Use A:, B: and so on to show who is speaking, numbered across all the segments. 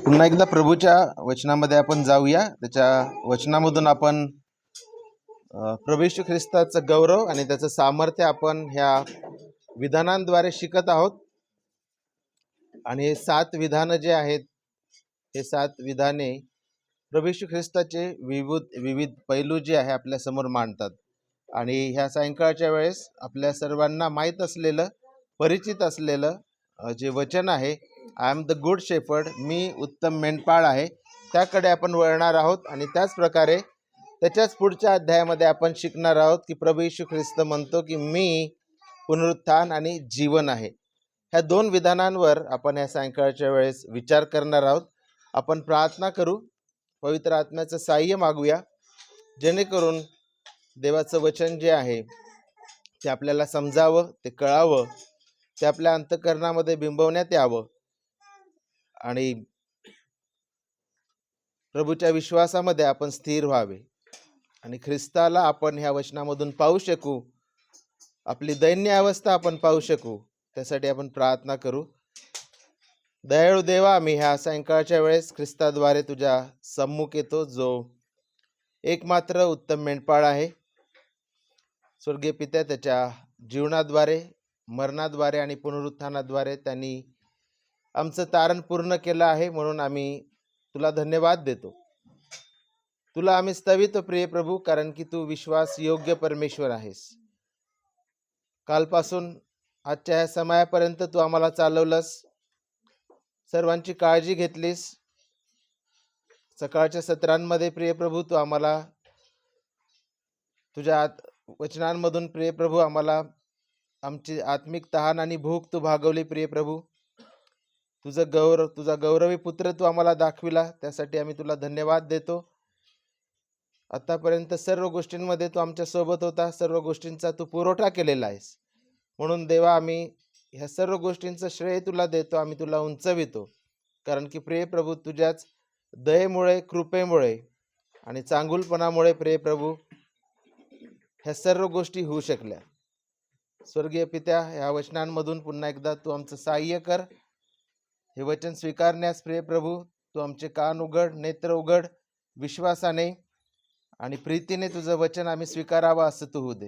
A: पुन्हा एकदा प्रभूच्या वचनामध्ये आपण जाऊया. त्याच्या वचनामधून आपण प्रभू येशू ख्रिस्ताचं गौरव आणि त्याचं सामर्थ्य आपण ह्या विधानांद्वारे शिकत आहोत. आणि हे 7 विधानं जे आहेत, हे 7 विधाने प्रभू येशू ख्रिस्ताचे विविध पैलू जे आहे आपल्या समोर मांडतात. आणि ह्या सायंकाळच्या वेळेस आपल्या सर्वांना माहीत असलेलं, परिचित असलेलं जे वचन आहे, I am the good shepherd, मी उत्तम मेंढपाळ आहे, त्याकडे आपण वळणार आहोत. आणि त्याच प्रकारे त्याच्याच पुढच्या अध्यायामध्ये आपण शिकणार आहोत की प्रभू येशू ख्रिस्त म्हणतो की मी पुनरुत्थान आणि जीवन आहे. ह्या 2 विधानांवर आपण या सायंकाळच्या वेळेस विचार करणार आहोत. आपण प्रार्थना करू, पवित्र आत्म्याचं साह्य मागूया, जेणेकरून देवाचं वचन जे आहे ते आपल्याला समजावं, ते कळावं, ते आपल्या अंतःकरणामध्ये बिंबवण्यात यावं आणि प्रभूच्या विश्वासामध्ये आपण स्थिर व्हावे आणि ख्रिस्ताला आपण ह्या वचनामधून पाहू शकू, आपली दैन्य अवस्था आपण पाहू शकू. त्यासाठी आपण प्रार्थना करू. दयाळू देवा, आम्ही ह्या सायंकाळच्या वेळेस ख्रिस्ताद्वारे तुझ्या सम्मुख येतो, जो एकमात्र उत्तम मेंढपाळ आहे. स्वर्गीय पित्या, त्याच्या जीवनाद्वारे, मरणाद्वारे आणि पुनरुत्थानाद्वारे त्यांनी आमचं तारण पूर्ण केलं आहे, म्हणून आम्ही तुला धन्यवाद देतो. तुला आम्ही स्तवितो प्रिय प्रभू, कारण की तू विश्वास योग्य परमेश्वर आहेस. कालपासून आजच्या ह्या समयापर्यंत तू आम्हाला चालवलंस, सर्वांची काळजी घेतलीस. सकाळच्या सत्रांमध्ये प्रिय प्रभू तू आम्हाला तुझ्या वचनांमधून प्रिय प्रभू आम्हाला आमची आत्मिक तहान आणि भूक तू भागवली. प्रिय प्रभू, तुझा गौरवी पुत्र तू आम्हाला दाखविला, त्यासाठी आम्ही तुला धन्यवाद देतो. आतापर्यंत सर्व गोष्टींमध्ये तू आमच्या सोबत होता, सर्व गोष्टींचा तू पुरवठा केलेला आहेस. म्हणून देवा, आम्ही ह्या सर्व गोष्टींचं श्रेय तुला देतो, आम्ही तुला उंचवितो. कारण की प्रिय प्रभू, तुझ्याच दयेमुळे, कृपेमुळे आणि चांगुलपणामुळे प्रिय प्रभू ह्या सर्व गोष्टी होऊ शकल्या. स्वर्गीय पित्या, ह्या वचनांमधून पुन्हा एकदा तू आमचं सहाय्य कर. हे वचन स्वीकारण्यास प्रिय प्रभू तू आमचे कान उघड, नेत्र उघड, विश्वासाने आणि प्रीतीने तुझं वचन आम्ही स्वीकारावं असं तू होऊ दे.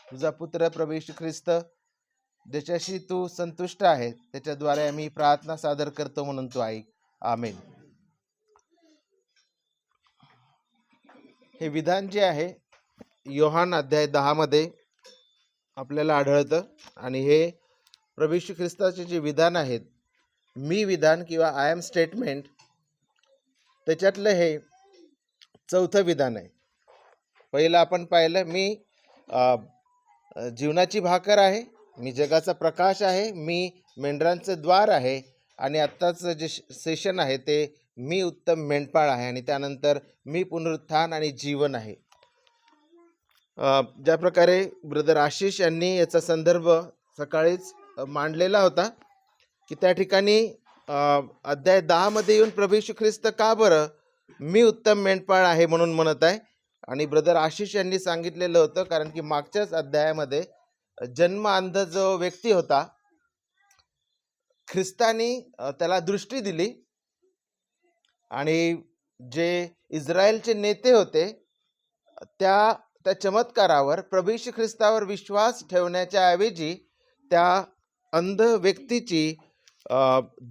A: तुझा पुत्र प्रभू येशू ख्रिस्त, ज्याच्याशी तू संतुष्ट आहे, त्याच्याद्वारे आम्ही प्रार्थना सादर करतो, म्हणून तू ऐक. आमेन. हे विधान जे आहे योहान अध्याय 10 मध्ये आपल्याला आढळतं. आणि हे प्रभू येशू ख्रिस्ताचे जे विधान आहेत, मी विधान किंवा आय एम स्टेटमेंट, त्याच्यातलं हे 4थं विधान आहे. पहिलं आपण पाहिलं, मी जीवनाची भाकर आहे, मी जगाचा प्रकाश आहे, मी मेंढरांचं द्वार आहे. आणि आत्ताचं जे सेशन आहे ते मी उत्तम मेंढपाळ आहे. आणि त्यानंतर मी पुनरुत्थान आणि जीवन आहे. ज्या प्रकारे ब्रदर आशिष यांनी याचा संदर्भ सकाळीच मांडलेला होता की त्या ठिकाणी अध्याय 10 मध्ये येऊन प्रभू येशू ख्रिस्त का बरं मी उत्तम मेंढपाळ आहे म्हणून म्हणत आहे. आणि ब्रदर आशिष यांनी सांगितलेलं होतं कारण की मागच्याच अध्यायामध्ये जन्म अंध जो व्यक्ती होता, ख्रिस्तानी त्याला दृष्टी दिली. आणि जे इस्रायलचे नेते होते त्या चमत्कारावर, प्रभू येशू ख्रिस्तावर विश्वास ठेवण्याच्या ऐवजी त्या अंध व्यक्तीची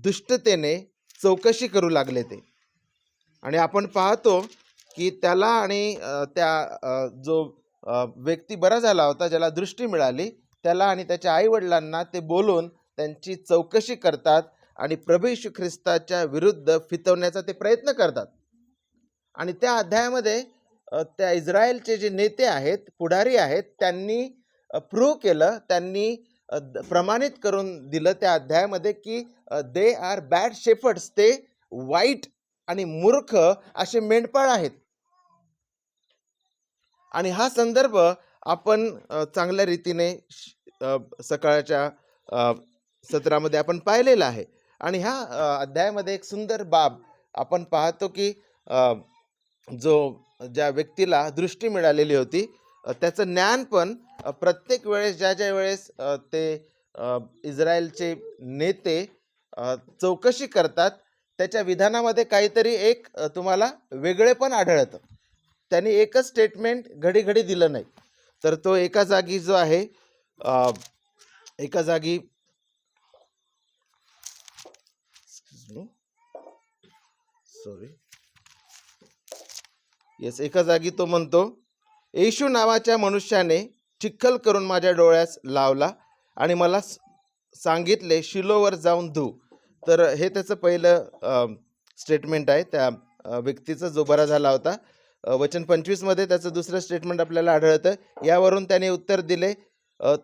A: दुष्टतेने चौकशी करू लागले ते. आणि आपण पाहतो की त्याला आणि त्या जो व्यक्ती बरा झाला होता, ज्याला दृष्टी मिळाली, त्याला आणि त्याच्या आईवडिलांना ते बोलून त्यांची चौकशी करतात आणि प्रभू येशू ख्रिस्ताच्या विरुद्ध फितवण्याचा ते प्रयत्न करतात. आणि त्या अध्यायामध्ये त्या इस्रायलचे जे नेते आहेत, पुढारी आहेत, त्यांनी प्रूव्ह केलं, त्यांनी प्रमाणित करून दिलं त्या अध्यायामध्ये की दे आर बॅड शेफर्ड्स, ते वाईट आणि मूर्ख असे मेंढपाळ आहेत. आणि हा संदर्भ आपण चांगल्या रीतीने सकाळच्या सत्रामध्ये आपण पाहिलेला आहे. आणि ह्या अध्यायामध्ये एक सुंदर बाब आपण पाहतो की ज्या व्यक्तीला दृष्टी मिळालेली होती त्याचं ज्ञान पण प्रत्येक वेळेस ज्या वेळेस ते इस्रायलचे नेते चौकशी करतात, त्याच्या विधानामध्ये काहीतरी एक तुम्हाला वेगळेपण आढळतं. त्यांनी एकच स्टेटमेंट घडी घडी दिलं नाही. तर तो एका जागी जो आहे एका जागी एका जागी तो म्हणतो, येशू नावाच्या मनुष्याने चिखल करून माझ्या डोळ्यास लावला आणि मला सांगितले, शिलोवर जाऊन धू. तर हे त्याचं पहिलं स्टेटमेंट आहे त्या व्यक्तीचा जो बरा झाला होता. वचन 25 मध्ये त्याचं दुसरं स्टेटमेंट आपल्याला आढळतं. यावरून त्याने उत्तर दिले,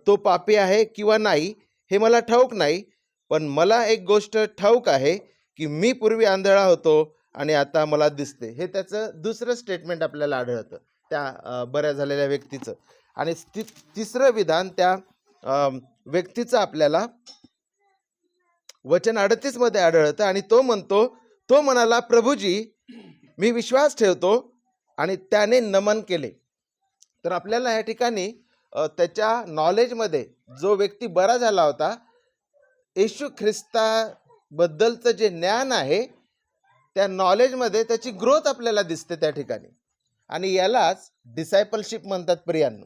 A: तो पापी आहे किंवा नाही हे मला ठाऊक नाही, पण मला एक गोष्ट ठाऊक आहे की मी पूर्वी आंधळा होतो आणि आता मला दिसते. हे त्याचं दुसरं स्टेटमेंट आपल्याला आढळतं त्या बऱ्या झालेल्या व्यक्तीचं. आणि तिसरं विधान त्या व्यक्तीचं आपल्याला वचन 38 मध्ये आढळतं आणि तो म्हणतो, तो म्हणाला, प्रभूजी मी विश्वास ठेवतो, आणि त्याने नमन केले. तर आपल्याला या ठिकाणी त्याच्या नॉलेजमध्ये जो व्यक्ती बरा झाला होता, येशू ख्रिस्ताबद्दलचं जे ज्ञान आहे त्या नॉलेजमध्ये त्याची ग्रोथ आपल्याला दिसते त्या ठिकाणी. आणि यालाच डिसायपलशिप म्हणतात प्रियांनो.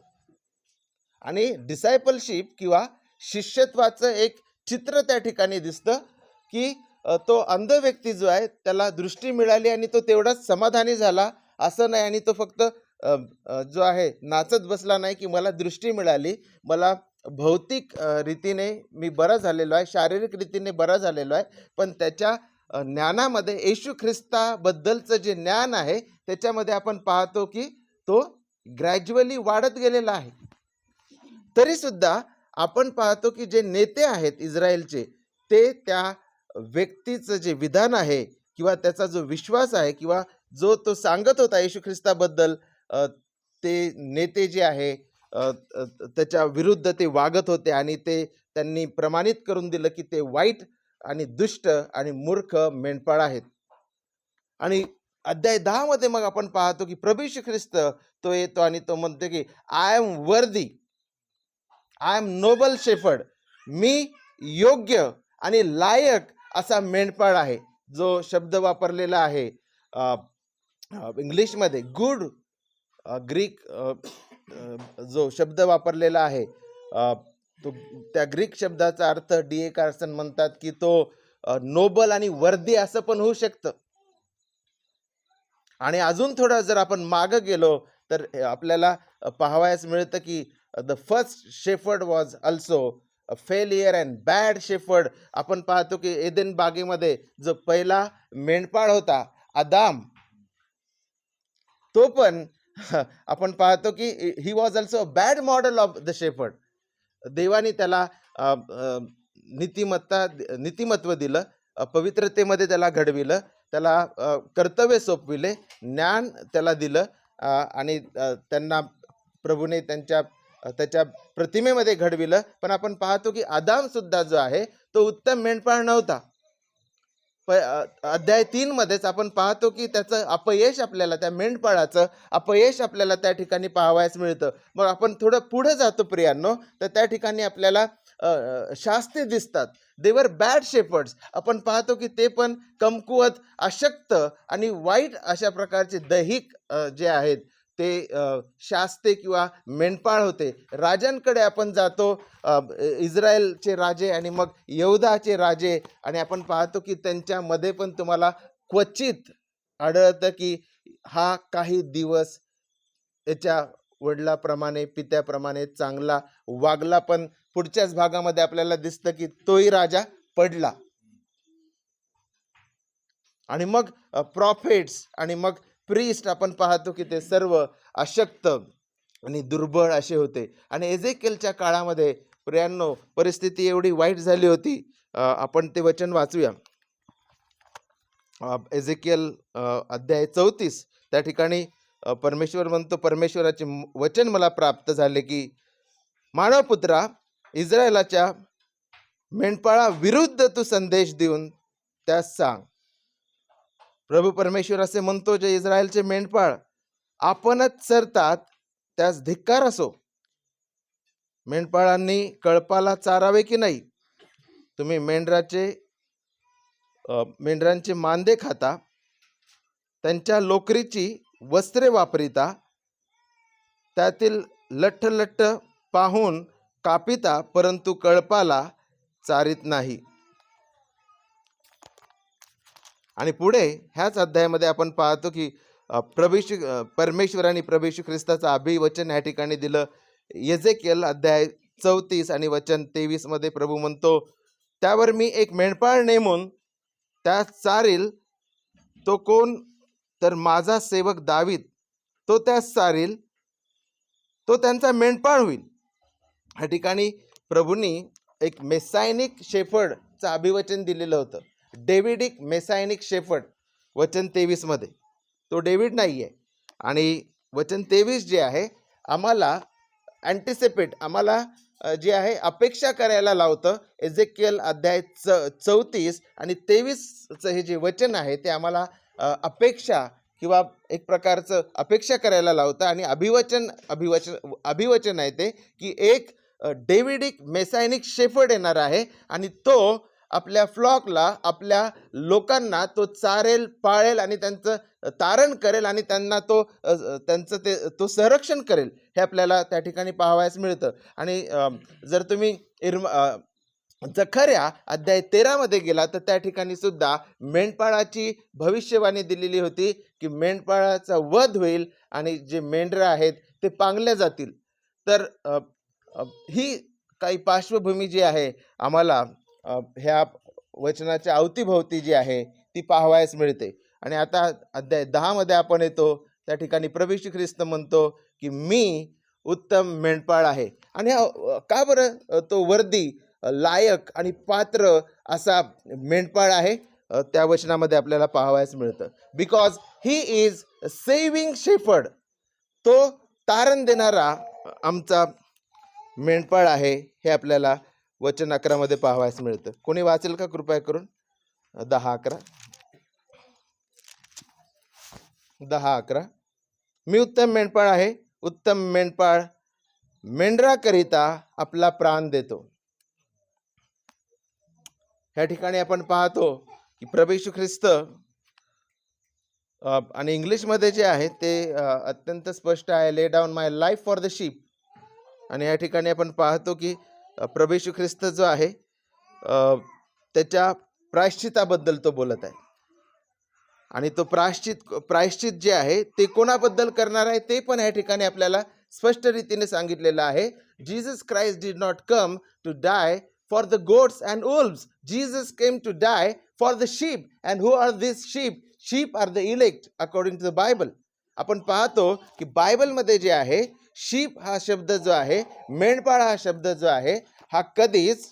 A: आणि डिसायपलशिप किंवा शिष्यत्वाचं एक चित्र त्या ठिकाणी दिसतं की तो अंध व्यक्ती जो आहे त्याला दृष्टी मिळाली आणि तो तेवढाच समाधानी झाला असं नाही. आणि तो फक्त जो आहे नाचत बसला नाही की मला दृष्टी मिळाली, मला भौतिक रीतीने मी बरा झालेलो आहे, शारीरिक रीतीने बरा झालेलो आहे, पण त्याच्या ज्ञानामध्ये येशू ख्रिस्ताबद्दलचं जे ज्ञान आहे त्याच्यामध्ये आपण पाहतो की तो ग्रॅज्युअली वाढत गेलेला आहे. तरी सुद्धा आपण पाहतो की जे नेते आहेत इस्रायलचे, ते त्या व्यक्तीचं जे विधान आहे किंवा त्याचा जो विश्वास आहे किंवा जो तो सांगत होता येशू ख्रिस्ताबद्दल, ते नेते जे आहे त्याच्या विरुद्ध ते वागत होते आणि ते त्यांनी प्रमाणित करून दिलं की ते वाईट आणि दुष्ट आणि मूर्ख मेंढपाळ आहेत. आणि अध्याय 10 मध्ये मग आपण पाहतो की प्रभू येशू ख्रिस्त तो येतो आणि तो म्हणतो की I am worthy, I am noble shepherd, मी योग्य आणि लायक असा मेंढपाळ आहे. जो शब्द वापरलेला आहे इंग्लिशमध्ये गुड, ग्रीक जो शब्द वापरलेला आहे तो त्या ग्रीक शब्दाचा अर्थ D.A. कार्सन म्हणतात की तो नोबल आणि वर्दी असं पण होऊ शकतं. आणि अजून थोडं जर आपण मागं गेलो तर आपल्याला पाहावयास मिळतं की the first shepherd was also a failure and bad shepherd. आपण पाहतो की एदेन बागेमध्ये जो पहिला मेंढपाळ होता आदाम, तो पण आपण पाहतो की he was also a bad model of the shepherd. देवाने त्याला नीतिमत्व दिलं, पवित्रतेमध्ये त्याला घडविलं, त्याला कर्तव्य सोपविले, ज्ञान त्याला दिलं आणि त्यांना प्रभूने त्याच्या प्रतिमेमध्ये घडविलं. पण आपण पाहतो की आदाम सुद्धा जो आहे तो उत्तम मेंढपाळ नव्हता. अध्याय 3 मध्येच आपण पाहतो की त्याचं अपयश, आपल्याला त्या मेंढपाळाचं अपयश आपल्याला त्या ठिकाणी पाहावयास मिळतं. मग आपण थोडं पुढे जातो प्रियांनो, तर त्या ठिकाणी आपल्याला शास्त्री दिसतात. दे वर बॅड शेपर्ड्स. आपण पाहतो की ते पण कमकुवत, अशक्त आणि वाईट अशा प्रकारचे दैहिक जे आहेत ते शास्ते किंवा मेंढपाळ होते. राजांकडे आपण जातो, इस्रायलचे राजे आणि मग यहूदाचे राजे, आणि आपण पाहतो की त्यांच्यामध्ये पण तुम्हाला क्वचित आढळतं की हा काही दिवस याच्या वडिलाप्रमाणे, पित्याप्रमाणे चांगला वागला, पण पुढच्याच भागामध्ये आपल्याला दिसतं की तोही राजा पडला. आणि मग प्रॉफिट्स आणि मग प्रीस्ट आपण पाहतो की ते सर्व अशक्त आणि दुर्बळ असे होते. आणि एजेकियलच्या काळामध्ये प्रियांनो परिस्थिती एवढी वाईट झाली होती. आपण ते वचन वाचूया. एजेकियल अध्याय 34, त्या ठिकाणी परमेश्वर म्हणतो, परमेश्वराचे वचन मला प्राप्त झाले की मानवपुत्रा, इस्रायलाच्या मेंढपाळा विरुद्ध तू संदेश देऊन त्यास सांग. प्रभू परमेश्वर असे म्हणतो, जे इस्रायलचे मेंढपाळ आपणच चरतात त्यास धिक्कार असो. मेंढपाळांनी कळपाला चारावे की नाही? तुम्ही मेंढराचे मेंढरांचे मांदे खाता, त्यांच्या लोकरीची वस्त्रे वापरिता, त्यातील लठ्ठ लठ्ठ पाहून कापिता, परंतु कळपाला चारित नाही. आणि पुढे ह्याच अध्यायामध्ये आपण पाहतो की परमेश्वराने प्रभू येशू ख्रिस्ताचं अभिवचन या ठिकाणी दिलं. एजेकिएल अध्याय 34 आणि वचन 23 मध्ये प्रभू म्हणतो, त्यावर मी एक मेंढपाळ नेमून त्या चारील. तो कोण? तर माझा सेवक दावीद. तो त्यास चारील, तो त्यांचा मेंढपाळ होईल. या ठिकाणी प्रभूंनी एक मेसायनिक शेफर्डचं अभिवचन दिलेलं होतं. डेव्हिडिक मेसायनिक शेफर्ड वचन 23 मध्ये. तो डेव्हिड नाही आहे. आणि वचन 23 जे आहे आम्हाला अँटिसिपेट, आम्हाला जे आहे अपेक्षा करायला लावतं. एजेकिएल अध्याय 34 आणि 23चं हे जे वचन आहे ते आम्हाला अपेक्षा किंवा एक प्रकारचं अपेक्षा करायला लावतं. आणि अभिवचन आहे ते की एक डेव्हिडिक मेसायनिक शेफर्ड येणार आहे आणि तो आपल्या फ्लॉकला, आपल्या लोकांना तो चारेल, पाळेल आणि त्यांचं तारण करेल आणि त्यांना तो संरक्षण करेल. हे आपल्याला त्या ठिकाणी पाहावयास मिळतं. आणि जर तुम्ही जखर्या अध्याय 13 मध्ये गेला तर त्या ठिकाणी सुद्धा मेंढपाळाची भविष्यवाणी दिलेली होती की मेंढपाळाचा वध होईल आणि जे मेंढरं आहेत ते पांगल्या जातील. तर ही काही पार्श्वभूमी जी आहे आम्हाला ह्या वचनाच्या अवतीभोवती जी आहे ती पाहावयास मिळते. आणि आता अध्याय 10 मध्ये आपण येतो. त्या ठिकाणी प्रभू येशू ख्रिस्त म्हणतो की मी उत्तम मेंढपाळ आहे. आणि का बरं तो वर्दी लायक आणि पात्र असा मेंढपाळ आहे? त्या वचनामध्ये आपल्याला पाहावयास मिळतं. Because he is saving shepherd. तो तारण देणारा आमचा मेंढपाळ आहे. हे आपल्याला वचन 11 मध्ये पाहावयास मिळतं. कोणी वाचेल का कृपया करून? 10-11. 10-11. मी उत्तम मेंढपाळ आहे. उत्तम मेंढपाळ मेंढराकरिता आपला प्राण देतो. ह्या ठिकाणी आपण पाहतो की प्रभू येशू ख्रिस्त आणि इंग्लिशमध्ये जे आहे ते अत्यंत स्पष्ट आहे, ले down my life for the ship. आणि या ठिकाणी आपण पाहतो की प्रभू येशू ख्रिस्त जो आहे त्याच्या प्रायश्चिताबद्दल तो बोलत आहे. आणि तो प्रायश्चित जे आहे ते कोणाबद्दल करणार आहे ते पण या ठिकाणी आपल्याला स्पष्ट रीतीने सांगितलेलं आहे. Jesus Christ did not come to die for the goats and wolves. Jesus came to die for the sheep. And who are this sheep? Sheep are the elect according to the Bible. आपण पाहतो की बायबलमध्ये जे आहे ship हा शब्द जो आहे, मेंढपाळ हा शब्द जो आहे, हा कधीच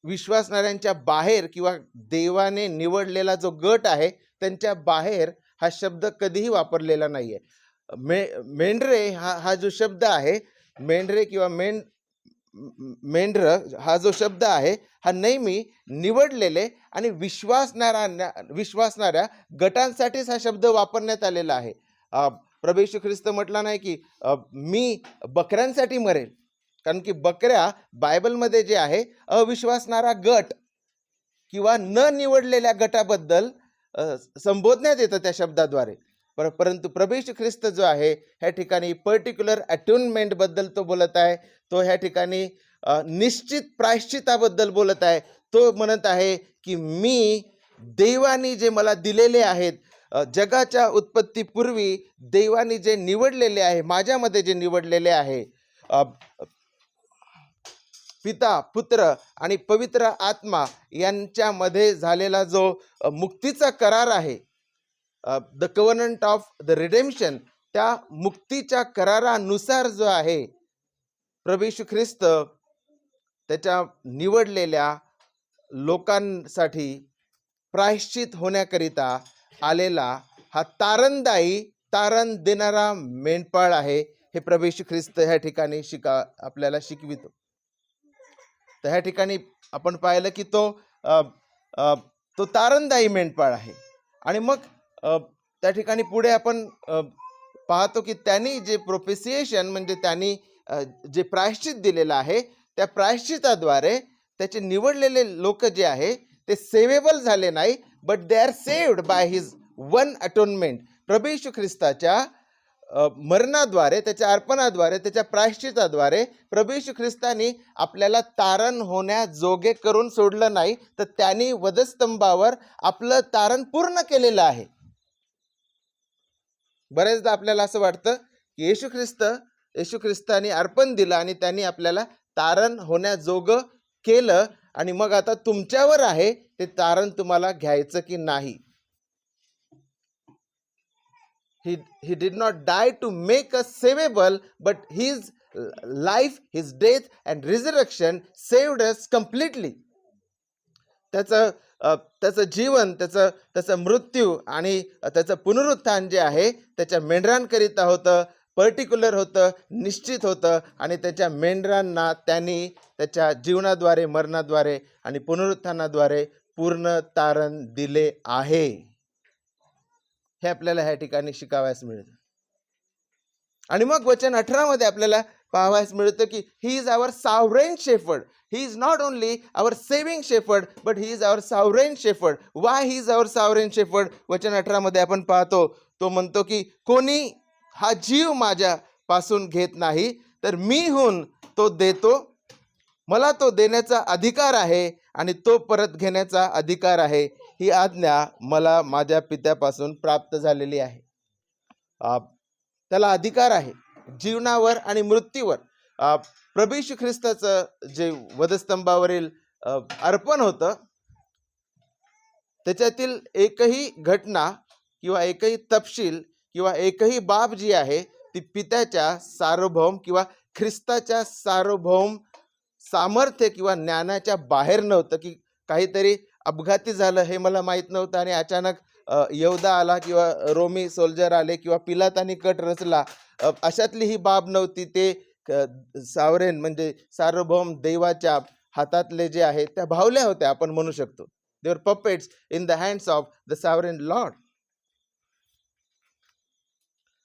A: विश्वासणाऱ्यांच्या बाहेर किंवा देवाने निवडलेला जो गट आहे त्यांच्या बाहेर हा शब्द कधीही वापरलेला नाहीये. मेंढरे हा जो शब्द आहे, मेंढरे किंवा मेंढर हा जो शब्द आहे हा नेहमी निवडलेले आणि विश्वासणाऱ्या गटांसाठीच हा शब्द वापरण्यात आलेला आहे. प्रभू येशू ख्रिस्त म्हटला नाही की मी बकऱ्यांसाठी मरेल, कारण की बकऱ्या बायबलमध्ये जे आहे अविश्वासणारा गट किंवा न निवडलेल्या गटाबद्दल संबोधण्यात येतं त्या शब्दाद्वारे. परंतु प्रभू येशू ख्रिस्त जो आहे ह्या ठिकाणी पर्टिक्युलर अटोनमेंट बद्दल तो बोलत आहे. तो ह्या ठिकाणी निश्चित प्रायश्चिताबद्दल बोलत आहे. तो म्हणत आहे की मी देवानी जे मला दिलेले आहेत, जगाच्या उत्पत्तीपूर्वी देवानी जे निवडलेले आहे, माझ्यामध्ये जे निवडलेले आहे, पिता, पुत्र आणि पवित्र आत्मा यांच्यामध्ये झालेला जो मुक्तीचा करार आहे, द कव्हनंट ऑफ द रिडेम्पशन, त्या मुक्तीच्या करारानुसार जो आहे प्रभू येशू ख्रिस्त त्याच्या निवडलेल्या लोकांसाठी प्रायश्चित होण्याकरिता आलेला हा तारण देणारा मेंढपाळ आहे. हे प्रभू येशू ख्रिस्त ह्या ठिकाणी आपल्याला शिकवितो. तर ह्या ठिकाणी आपण पाहिलं की तो तारणदायी मेंढपाळ आहे. आणि मग त्या ठिकाणी पुढे आपण पाहतो की त्यांनी जे प्रोपेसिएशन म्हणजे त्यांनी जे प्रायश्चित दिलेलं आहे त्या प्रायश्चिताद्वारे त्याचे निवडलेले लोक जे आहे ते सेवेबल झाले नाही, but they are saved by his one atonement. प्रभू येशू ख्रिस्ताच्या मरणाद्वारे, त्याच्या अर्पणाद्वारे, त्याच्या प्रायश्चिताद्वारे प्रभू येशू ख्रिस्तानी आपल्याला तारण होण्याजोगे करून सोडलं नाही, तर त्यांनी वधस्तंभावर आपलं तारण पूर्ण केलेलं आहे. बरेचदा आपल्याला असं वाटतं की येशू ख्रिस्तानी अर्पण दिलं आणि त्यांनी आपल्याला तारण होण्याजोगं केलं, आणि मग आता तुमच्यावर आहे ते तारण तुम्हाला घ्यायचं की नाही. He did not die to make us savable, but his life, his death and resurrection saved us completely. त्याचं जीवन, त्याचं मृत्यू आणि त्याचं पुनरुत्थान जे आहे त्याच्या मेंढरांकरिता होतं, पर्टिक्युलर होतं, निश्चित होतं, आणि त्याच्या मेंढरांना त्यांनी त्याच्या जीवनाद्वारे, मरणाद्वारे आणि पुनरुत्थानाद्वारे पूर्ण तारण दिले आहे. हे आपल्याला ह्या ठिकाणी शिकावयास मिळतं. आणि मग वचन 18 मध्ये आपल्याला पाहावयास मिळतं की he is our sovereign shepherd. He is not only our saving shepherd, but he is our sovereign shepherd. Why he is our sovereign shepherd? वचन 18 मध्ये आपण पाहतो, तो म्हणतो की कोणी हा जीव माझ्या पासून घेत नाही, तर मीहून तो देतो. मला तो देण्याचा अधिकार आहे आणि तो परत घेण्याचा अधिकार आहे. ही आज्ञा मला माझ्या पित्यापासून प्राप्त झालेली आहे. त्याला अधिकार आहे जीवनावर आणि मृत्यूवर. प्रभू येशू ख्रिस्ताचं जे वधस्तंभावरील अर्पण होतं, त्याच्यातील एकही घटना किंवा एकही तपशील किंवा एकही बाब जी आहे ती पित्याच्या सार्वभौम किंवा ख्रिस्ताच्या सार्वभौम सामर्थ्य किंवा ज्ञानाच्या बाहेर नव्हतं. की काहीतरी अपघाती झालं हे मला माहीत नव्हतं आणि अचानक यहूदा आला किंवा रोमी सोल्जर आले किंवा पिलातानी कट रचला, अशातली ही बाब नव्हती. ते सावरेन म्हणजे सार्वभौम देवाच्या हातातले जे आहे त्या भावल्या होत्या, आपण म्हणू शकतो. दे वर puppets in the hands of the sovereign Lord.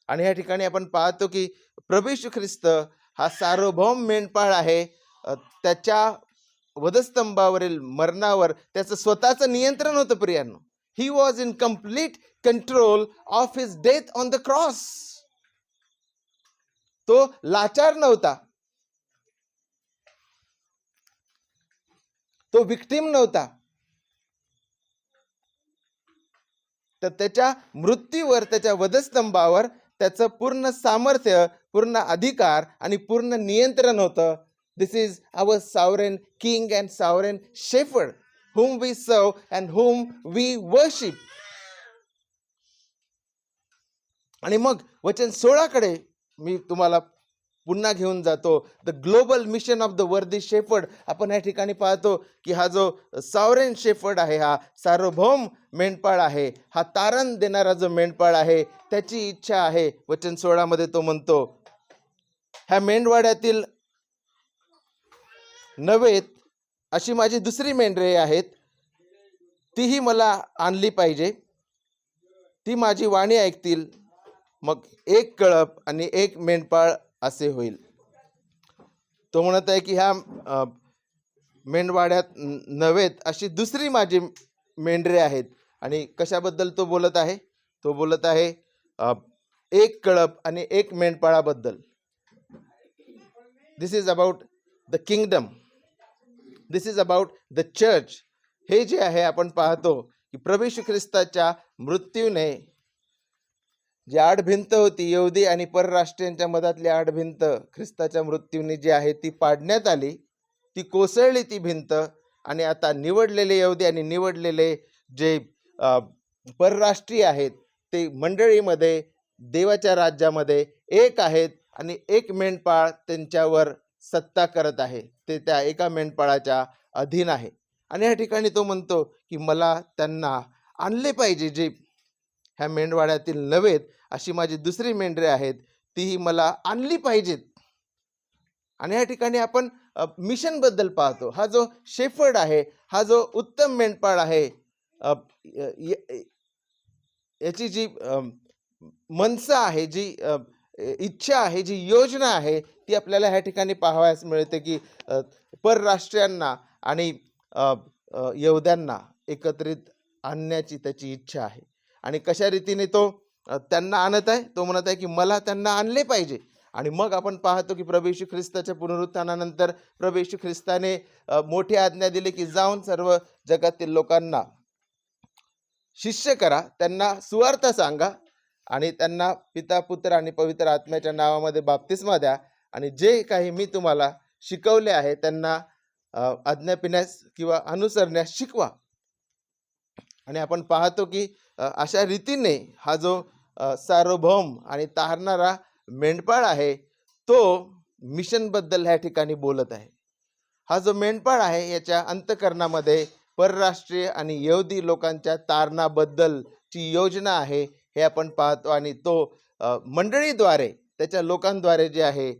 A: आणि या ठिकाणी आपण पाहतो की प्रभू येशू ख्रिस्त हा सार्वभौम मेंढपाळ आहे. त्याच्या वधस्तंभावरील मरणावर त्याचं स्वतःचं नियंत्रण होतं प्रियांनो. He was in complete control of his death on the cross. तो लाचार नव्हता, तो विक्टिम नव्हता. तर त्याच्या मृत्यूवर, त्याच्या वधस्तंभावर त्याचं पूर्ण सामर्थ्य, पूर्ण अधिकार आणि पूर्ण नियंत्रण होतं. This is our sovereign king and sovereign shepherd, whom we serve and whom we worship. आणि मग वचन 16 कडे मी तुम्हाला पुन्हा घेऊन जातो. The global mission of the वर्दी शेफर्ड. आपण या ठिकाणी पाहतो की हा जो सॉव्हरेन शेफर्ड आहे, हा सार्वभौम मेंढपाळ आहे, हा तारण देणारा जो मेंढपाळ आहे, त्याची इच्छा आहे. वचन 16 मध्ये तो म्हणतो, ह्या मेंढवाड्यातील नव्हे अशी माझी दुसरी मेंढरे आहेत, तीही मला आणली पाहिजे. ती माझी वाणी ऐकतील, मग एक कळप आणि एक मेंढपाळ असे होईल. तो म्हणत आहे की ह्या मेंढवाड्यात नव्हेत अशी दुसरी माझी मेंढरे आहेत. आणि कशाबद्दल तो बोलत आहे? तो बोलत आहे एक कळप आणि एक मेंढपाळाबद्दल. This is about the kingdom, this is about the church. हे जे आहे आपण पाहतो की प्रभू येशू ख्रिस्ताच्या मृत्यूने जी आडभिंत होती, यहुदी आणि परराष्ट्रीयांच्या मधातली आडभिंत ख्रिस्ताच्या मृत्यूने जी आहे ती पाडण्यात आली, ती कोसळली ती भिंत. आणि आता निवडलेले यहुदी आणि निवडलेले जे परराष्ट्रीय आहेत ते मंडळीमध्ये, देवाच्या राज्यामध्ये एक आहेत आणि एक मेंढपाळ त्यांच्यावर सत्ता करत आहे. ते त्या एका मेंढपाळाच्या अधीन आहे. आणि या ठिकाणी तो म्हणतो की मला त्यांना आणले पाहिजे, जे ह्या मेंढवाड्यातील नव्हेत अशी माझी दुसरी मेंढरे आहेत, तीही मला आणली पाहिजेत. आणि या ठिकाणी आपण मिशन बद्दल पाहतो. हा जो शेफर्ड आहे, हा जो उत्तम मेंढपाळ आहे, याची जी मनसा आहे, जी इच्छा आहे, जी योजना आहे, ती आपल्याला ह्या ठिकाणी पाहावयास मिळते की परराष्ट्रीयांना आणि यहूद्यांना एकत्रित आणण्याची त्याची इच्छा आहे. आणि कशा रीतीने तो त्यांना आणत आहे, तो म्हणत आहे की मला त्यांना आणले पाहिजे. आणि मग आपण पाहतो की प्रभू येशू ख्रिस्ताच्या पुनरुत्थानानंतर प्रभू येशू ख्रिस्ताने मोठी आज्ञा दिली की जाऊन सर्व जगातील लोकांना शिष्य करा, त्यांना सुवार्थ सांगा आणि त्यांना पिता पुत्र आणि पवित्र आत्म्याच्या नावामध्ये बाप्तिस्मा द्या आणि जे काही मी तुम्हाला शिकवले आहे त्यांना आज्ञा पिण्यास किंवा अनुसरण्यास शिकवा. आणि आपण पाहतो की अशा रीतीने हा जो सार्वभौम आणि तारणारा मेंढपाळ आहे तो मिशनबद्दल ह्या ठिकाणी बोलत आहे. हा जो मेंढपाळ आहे याच्या अंतःकरणामध्ये परराष्ट्रीय आणि यहुदी लोकांच्या तारणाबद्दलची योजना आहे हे आपण पाहतो. आणि तो मंडळीद्वारे त्याच्या लोकांद्वारे जे आहे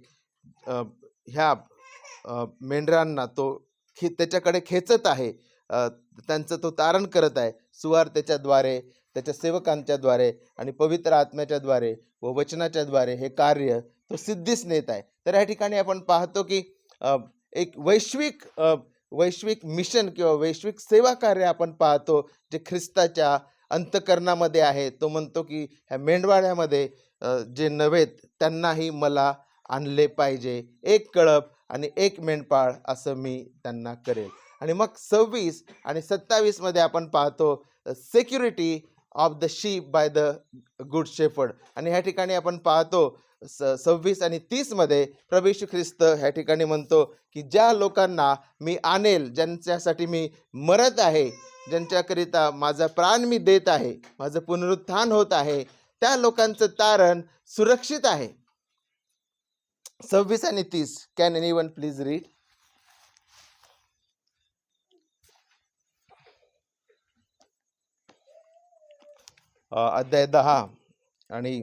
A: ह्या मेंढरांना तो त्याच्याकडे खेचत आहे, त्यांचं तो तारण करत आहे सुवार्तेच्या द्वारे, त्याच्या सेवकांच्या द्वारे आणि पवित्र आत्म्याच्या द्वारे व वचनाच्या द्वारे हे कार्य तो सिद्धीस नेत आहे. तर या ठिकाणी आपण पाहतो की एक वैश्विक मिशन किंवा वैश्विक सेवा कार्य आपण पाहतो जे ख्रिस्ताच्या अंतःकरणामध्ये आहे. तो म्हणतो की ह्या मेंढवाळ्यामध्ये जे नव्हेत त्यांनाही मला आणले पाहिजे, एक कळप आणि एक मेंढपाळ असं मी त्यांना करेल. आणि मग 26 आणि 27 मध्ये आपण पाहतो security of the ship by the good shepherd. आणि ह्या ठिकाणी आपण पाहतो 26 आणि 30 मध्ये प्रभू येशू ख्रिस्त ह्या ठिकाणी म्हणतो की ज्या लोकांना मी आणेल, ज्यांच्यासाठी मी मरत आहे, ज्यांच्याकरिता माझा प्राण मी देत आहे, माझं पुनरुत्थान होत आहे, त्या लोकांचं तारण सुरक्षित आहे. 26 आणि 30. Can anyone please read? अध्याय 10 आणि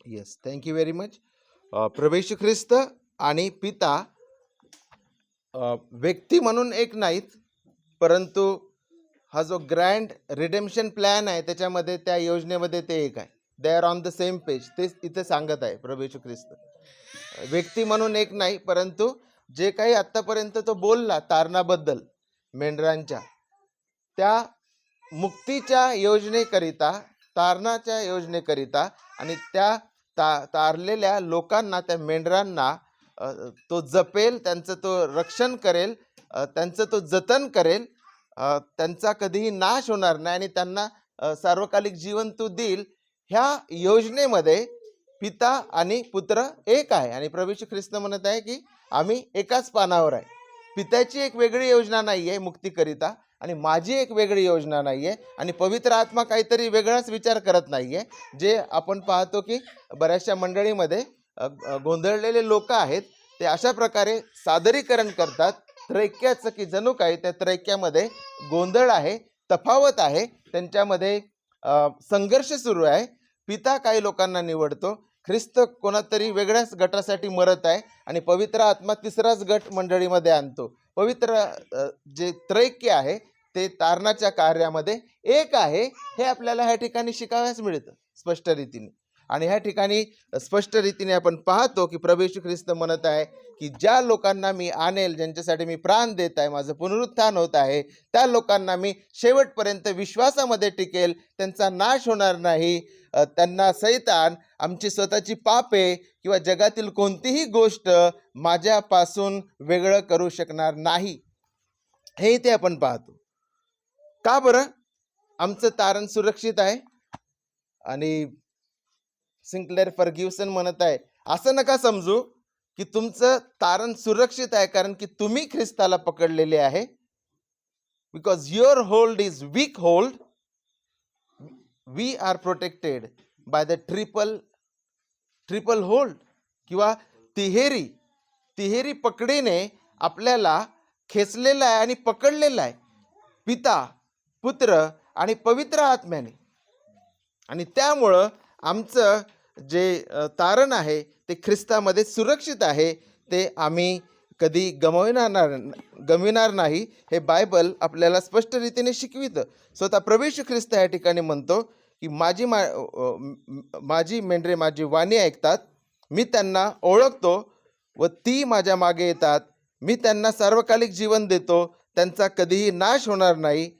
A: येस, थँक्यू व्हेरी मच. प्रभू येशू ख्रिस्त आणि पिता व्यक्ती म्हणून एक नाहीत, परंतु हा जो ग्रँड रिडेम्पशन प्लॅन आहे त्याच्यामध्ये, त्या योजनेमध्ये ते एक आहे. They are on the same page. ते इथे सांगत आहे प्रभू येशू ख्रिस्त. व्यक्ती म्हणून एक नाही, परंतु जे काही आत्तापर्यंत तो बोलला तारणाबद्दल मेंढरांच्या, त्या मुक्तीच्या योजनेकरिता, तारणाच्या योजनेकरिता आणि त्या तारलेल्या लोकांना, त्या मेंढरांना तो जपेल, त्यांचं तो रक्षण करेल, त्यांचं तो जतन करेल, त्यांचा कधीही नाश होणार नाही आणि त्यांना सार्वकालिक जीवन तो देईल. ह्या योजनेमध्ये पिता आणि पुत्र एक आहे. आणि प्रभू येशू ख्रिस्त म्हणत आहे की आम्ही एकाच पानावर आहे. पित्याची एक वेगळी योजना नाही आहे मुक्तीकरिता आणि माझी एक वेगळी योजना नाही आहे आणि पवित्र आत्मा काहीतरी वेगळाच विचार करत नाही आहे. जे आपण पाहतो की बऱ्याचशा मंडळीमध्ये गोंधळलेले लोक आहेत, ते अशा प्रकारे सादरीकरण करतात त्रैक्याचं की जणू काही त्या त्रैक्यामध्ये गोंधळ आहे, तफावत आहे, त्यांच्यामध्ये संघर्ष सुरू आहे. पिता काही लोकांना निवडतो, ख्रिस्त कोणातरी वेगळ्याच गटासाठी मरत आहे आणि पवित्र आत्मा तिसराच गट मंडळीमध्ये आणतो. पवित्र जे त्रैक्य आहे ते तारणाच्या कार्यामध्ये एक आहे हे आपल्याला ह्या ठिकाणी शिकावयास मिळतं स्पष्ट रीतीने. आणि ह्या ठिकाणी स्पष्ट रीतीने आपण पाहतो की प्रभू येशू ख्रिस्त म्हणत आहे की ज्या लोकांना मी आणेल, ज्यांच्यासाठी मी प्राण देत आहे, माझं पुनरुत्थान होत आहे, त्या लोकांना मी शेवटपर्यंत विश्वासामध्ये टिकेल, त्यांचा नाश होणार नाही, त्यांना सैतान आमची स्वतःची पापे किंवा जगातील कोणतीही गोष्ट माझ्यापासून वेगळं करू शकणार नाही. हे इथे आपण पाहतो. का बरं? आमचं तारण सुरक्षित आहे. आणि सिंक्लेअर फर्ग्युसन म्हणत आहे असं नका समजू की तुमचं तारण सुरक्षित आहे कारण की तुम्ही ख्रिस्ताला पकडलेले आहे. Because your hold is weak hold, we are protected by the triple hold किंवा तिहेरी पकडीने आपल्याला खेचलेला आहे आणि पकडलेला आहे. पिता, पुत्र आणि पवित्र आत्म्याने. आणि त्यामुळं आमचं जे तारण आहे ते ख्रिस्तामध्ये सुरक्षित आहे. ते आम्ही कधी गमविणार नाही. हे बायबल आपल्याला स्पष्ट रीतीने शिकवितं. स्वतः प्रभू येशू ख्रिस्त या ठिकाणी म्हणतो की माझी मेंढरे माझी वाणी ऐकतात, मी त्यांना ओळखतो व ती माझ्या मागे येतात. मी त्यांना सार्वकालिक जीवन देतो, त्यांचा कधीही नाश होणार नाही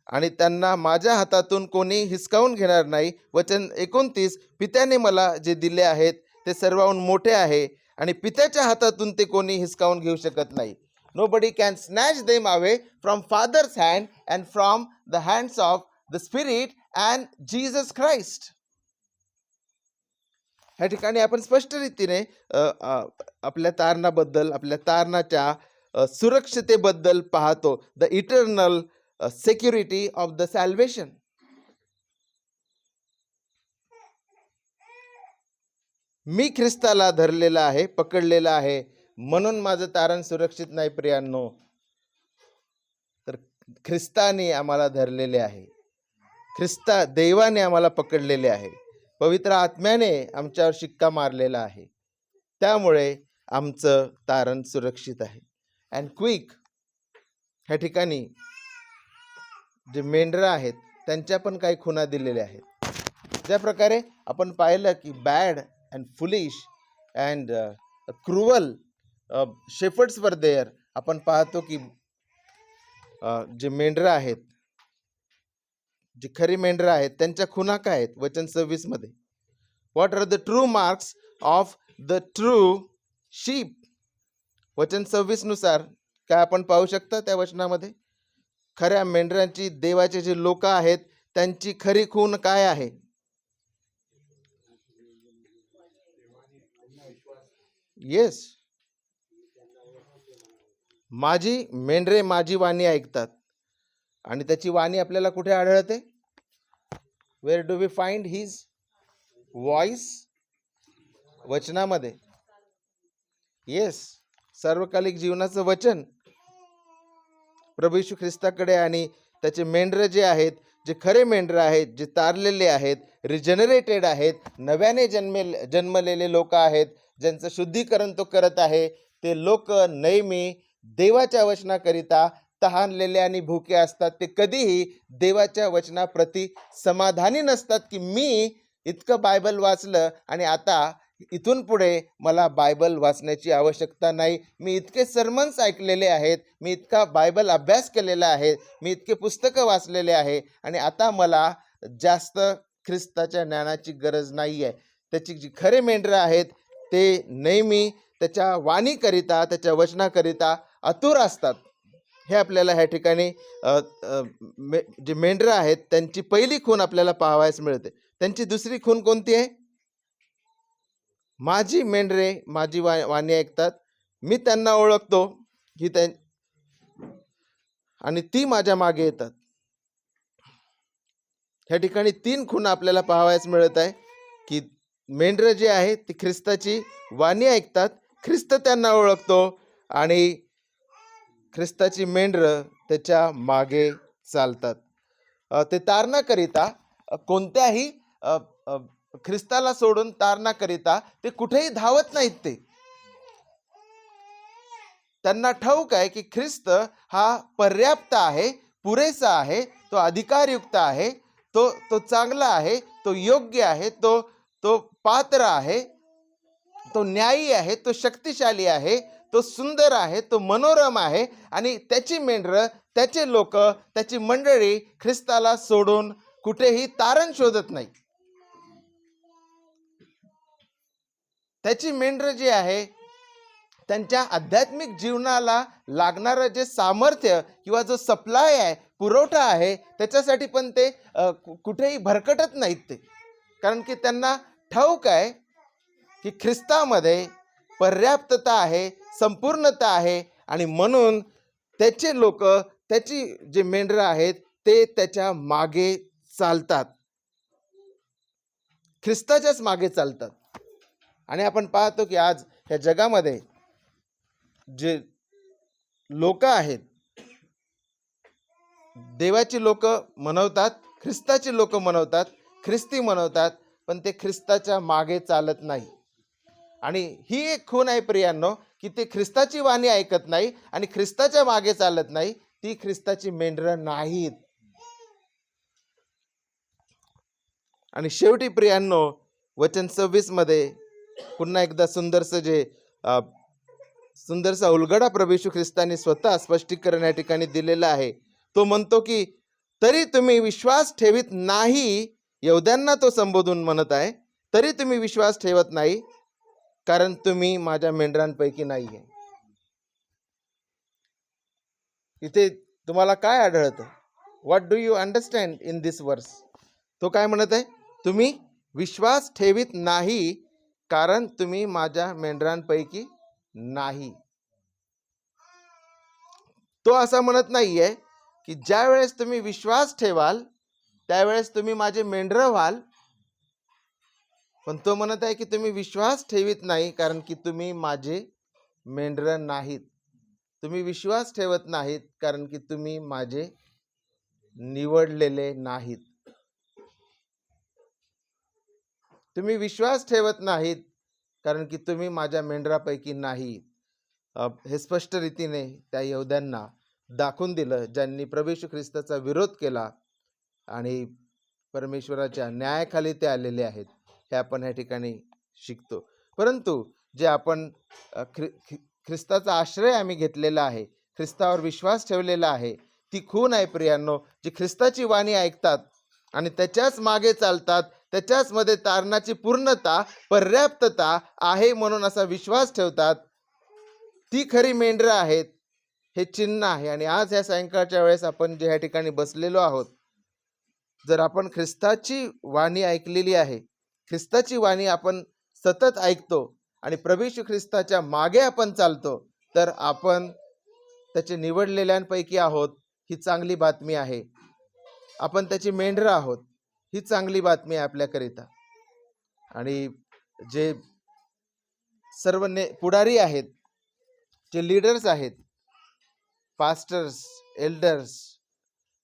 A: आणि त्यांना माझ्या हातातून कोणी हिसकावून घेणार नाही. वचन 29, पित्याने मला जे दिले आहेत ते सर्वाहून मोठे आहे आणि पित्याच्या हातातून ते कोणी हिसकावून घेऊ शकत नाही. Nobody can snatch them away from Father's hand and from the hands of the Spirit and Jesus Christ. ह्या ठिकाणी आपण स्पष्ट रीतीने आपल्या तारणाबद्दल, आपल्या तारणाच्या सुरक्षतेबद्दल पाहतो. The eternal security of the salvation. मी ख्रिस्ताला धरलेला आहे, पकडलेला आहे, म्हणून माझं तारण सुरक्षित नाही प्रियांनो. तर ख्रिस्ताने आम्हाला धरलेले आहे, देवाने आम्हाला पकडलेले आहे, पवित्र आत्म्याने आमच्यावर शिक्का मारलेला आहे. त्यामुळे आमचं तारण सुरक्षित आहे. And quick. ह्या ठिकाणी जे मेंढरं आहेत त्यांच्या पण काही खुणा दिलेल्या आहेत. ज्या प्रकारे आपण पाहिलं की bad and foolish and cruel shepherds were there. आपण पाहतो की जे मेंढरं आहेत, जी खरी मेंढरं आहेत, त्यांच्या खुणा काय आहेत? वचन 26 मध्ये, what are the true marks of the true sheep. वचन 26 नुसार काय आपण पाहू शकता त्या वचनामध्ये? खऱ्या मेंढरांची, देवाचे जे लोक आहेत त्यांची खरी खूण काय आहे? येस, माझी मेंढरे माझी वाणी ऐकतात. आणि त्याची वाणी आपल्याला कुठे आढळते? Where do we find his voice? वचनामध्ये. येस, सार्वकालिक जीवनाचं वचन प्रभू येशू ख्रिस्ताकडे. आणि त्याचे मेंढरं जे आहेत, जे खरे मेंढरं आहेत, जे तारलेले आहेत, रिजनरेटेड आहेत, नव्याने जन्मलेले लोक आहेत, ज्यांचं शुद्धीकरण तो करत आहे, ते लोक नेहमी देवाच्या वचनाकरिता तहानलेले आणि भुके असतात. ते कधीही देवाच्या वचनाप्रती समाधानी नसतात की मी इतकं बायबल वाचलं आणि आता इथून पुढे मला बायबल वाचण्याची आवश्यकता नाही. मी इतके सर्मन्स ऐकलेले आहेत, मी इतका बायबल अभ्यास केलेला आहे, मी इतके पुस्तकं वाचलेले आहे आणि आता मला जास्त ख्रिस्ताच्या ज्ञानाची गरज नाही आहे. त्याची जी खरे मेंढरं आहेत ते नेहमी त्याच्या वाणीकरिता, त्याच्या वचनाकरिता आतुर असतात. हे आपल्याला ह्या ठिकाणी जे मेंढरं आहेत त्यांची पहिली खूण आपल्याला पाहावयास मिळते. त्यांची दुसरी खूण कोणती आहे? माझी मेंढरे माझी वाणी ऐकतात, मी त्यांना ओळखतो ही आणि ती माझ्या मागे येतात. ह्या ठिकाणी 3 खुणा आपल्याला पाहावयास मिळत आहे की मेंढरं जे आहे ती ख्रिस्ताची वाणी ऐकतात, ख्रिस्त त्यांना ओळखतो आणि ख्रिस्ताची मेंढरं त्याच्या मागे चालतात. ते तारणाकरिता कोणत्याही ख्रिस्ताला सोडून तारणाकरिता ते कुठेही धावत नाहीत. ते त्यांना ठाऊक आहे की ख्रिस्त हा पर्याप्त आहे, पुरेसा आहे, तो अधिकारयुक्त आहे, तो चांगला आहे, तो योग्य आहे, तो पात्र आहे, तो न्यायी आहे, तो शक्तिशाली आहे, तो सुंदर आहे, तो मनोरम आहे. आणि त्याची मेंढरं, त्याचे लोक, त्याची मंडळी ख्रिस्ताला सोडून कुठेही तारण शोधत नाही. त्याची मेंढरं जी आहे त्यांच्या आध्यात्मिक जीवनाला लागणारं जे सामर्थ्य किंवा जो सप्लाय आहे, पुरवठा आहे, त्याच्यासाठी पण ते कुठेही भरकटत नाहीत. ते कारण की त्यांना ठाऊक आहे की ख्रिस्तामध्ये पर्याप्तता आहे, संपूर्णता आहे आणि म्हणून त्याचे लोक, त्याची जे मेंढरं आहेत ते त्याच्या मागे चालतात, ख्रिस्ताच्याच मागे चालतात. आणि आपण पाहतो की आज ह्या जगामध्ये जे लोक आहेत देवाची लोक मनवतात, ख्रिस्ताची लोक मनवतात, ख्रिस्ती मनवतात, पण ते ख्रिस्ताच्या मागे चालत नाही. आणि ही एक खूण आहे प्रियांनो, की ते ख्रिस्ताची वाणी ऐकत नाही आणि ख्रिस्ताच्या मागे चालत नाही. ती ख्रिस्ताची मेंढरं नाहीत. आणि शेवटी प्रियांनो, वचन 26 मध्ये पुन्हा एकदा सुंदरसा उलगडा प्रभू येशू ख्रिस्ताने स्वतः स्पष्टीकरण या ठिकाणी दिलेलं आहे. तो म्हणतो की तरी तुम्ही विश्वास ठेवीत नाही. यहूद्यांना तो संबोधून म्हणत आहे, तरी तुम्ही विश्वास ठेवत नाही, कारण तुम्ही माझ्या मेंढरांपैकी नाहीये. इथे तुम्हाला काय आढळतं? What do you understand in this वर्स? तो काय म्हणत आहे? तुम्ही विश्वास ठेवीत नाही, कारण तुम्ही माझ्या मेंढरांपैकी नाही. तो असं म्हणत नाहीये की ज्या वेळेस तुम्ही विश्वास ठेवाल त्यावेळेस तुम्ही माझे मेंढरं व्हाल, पण तो म्हणत आहे की तुम्ही विश्वास ठेवीत नाही, कारण की तुम्ही माझे मेंढरं नाहीत. तुम्ही विश्वास ठेवत नाहीत, कारण की तुम्ही माझे निवडलेले नाहीत. तुम्ही विश्वास ठेवत नाहीत, कारण की तुम्ही माझ्या मेंढरापैकी नाही. हे स्पष्ट रीतीने त्या यहूद्यांना दाखवून दिलं, ज्यांनी प्रभू येशू ख्रिस्ताचा विरोध केला आणि परमेश्वराच्या न्यायाखाली ते आलेले आहेत. हे आपण या ठिकाणी शिकतो. परंतु जे आपण ख्रिस्ताचा आश्रय आम्ही घेतलेला आहे, ख्रिस्तावर विश्वास ठेवलेला आहे, ती खूण आहे प्रियांनो, जी ख्रिस्ताची वाणी ऐकतात आणि त्याच्याच मागे चालतात, त्याच्याच मध्ये तारणाची पूर्णता, पर्याप्तता आहे म्हणून असा विश्वास ठेवतात. ती खरी मेंढरं आहेत. हे चिन्ह आहे. आणि आज ह्या सायंकाळच्या वेळेस आपण जे ह्या ठिकाणी बसलेलो आहोत, जर आपण ख्रिस्ताची वाणी ऐकलेली आहे, ख्रिस्ताची वाणी आपण सतत ऐकतो आणि प्रभू येशू ख्रिस्ताच्या मागे आपण चालतो, तर आपण त्याचे निवडलेल्यांपैकी आहोत. ही चांगली बातमी आहे. आपण त्याची मेंढरं आहोत. ही चांगली बातमी आहे आपल्याकरिता. आणि जे सर्व पुढारी आहेत, जे लीडर्स आहेत, पास्टर्स, एल्डर्स,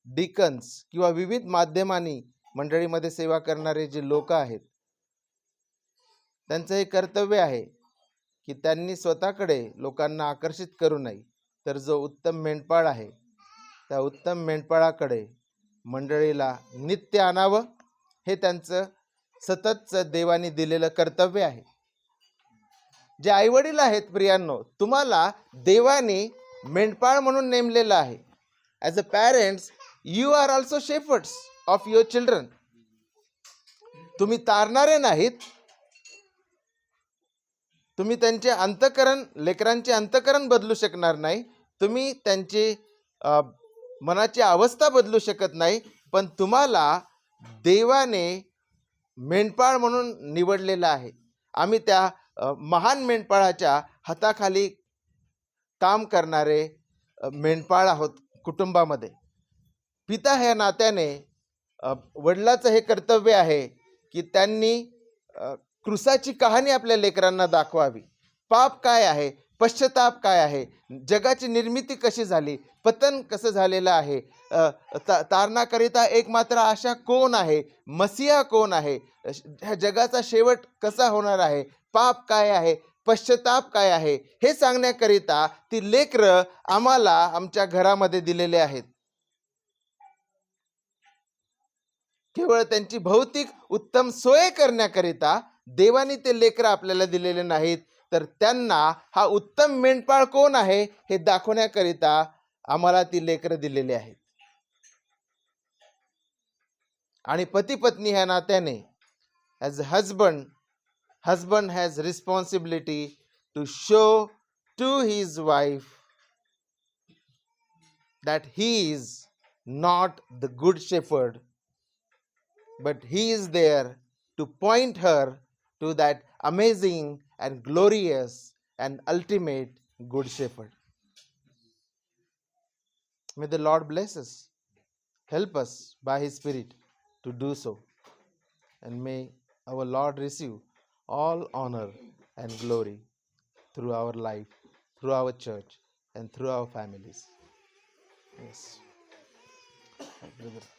A: डिकन्स किंवा विविध माध्यमांनी मंडळीमध्ये सेवा करणारे जे लोक आहेत, त्यांचं हे कर्तव्य आहे की त्यांनी स्वतःकडे लोकांना आकर्षित करू नये, तर जो उत्तम मेंढपाळ आहे त्या उत्तम मेंढपाळाकडे मंडळीला नित्य आणावं. हे त्यांचं सततचं देवाने दिलेलं कर्तव्य आहे. जे आईवडील आहेत प्रियांनो, तुम्हाला देवाने मेंढपाळ म्हणून नेमलेलं आहे. As a parents you are also shepherds of your children. तुम्ही तारणारे नाहीत. तुम्ही त्यांचे अंतःकरण, लेकरांचे अंतःकरण बदलू शकणार नाही. तुम्ही त्यांची मनाची अवस्था बदलू शकत नाही. पण तुम्हाला देवाने मेंढपाळ म्हणून निवडलेलं आहे. आम्ही त्या महान मेंढपाळाच्या हाताखाली काम करणारे मेंढपाळ आहोत कुटुंबामध्ये. पिता ह्या नात्याने वडिलाचं हे कर्तव्य आहे की त्यांनी क्रूसाची कहाणी आपल्या लेकरांना दाखवावी. पाप काय आहे, पश्चाताप काय आहे, जगाची निर्मिती कशी झाली, पतन कसं झालेलं आहे, तारणाकरिता एकमात्र आशा कोण आहे, मसिया कोण आहे, ह्या जगाचा शेवट कसा होणार आहे, पाप काय आहे, पश्चाताप काय आहे, हे सांगण्याकरिता ती लेकरं आम्हाला आमच्या घरामध्ये दिलेले आहेत. केवळ त्यांची भौतिक उत्तम सोय करण्याकरिता देवाने ते लेकरं आपल्याला दिलेले नाहीत, तर त्यांना हा उत्तम मेंढपाळ कोण आहे हे दाखवण्याकरिता आम्हाला ती लेकरं दिलेली आहेत. आणि पती पत्नी ह्या नात्याने as a husband has responsibility to show to his wife that he is not the good shepherd, but he is there to point her to that amazing and glorious and ultimate good shepherd. May the Lord bless us, help us by his spirit to do so, and may our Lord receive all honor and glory through our life, through our church, and through our families. Yes. Brother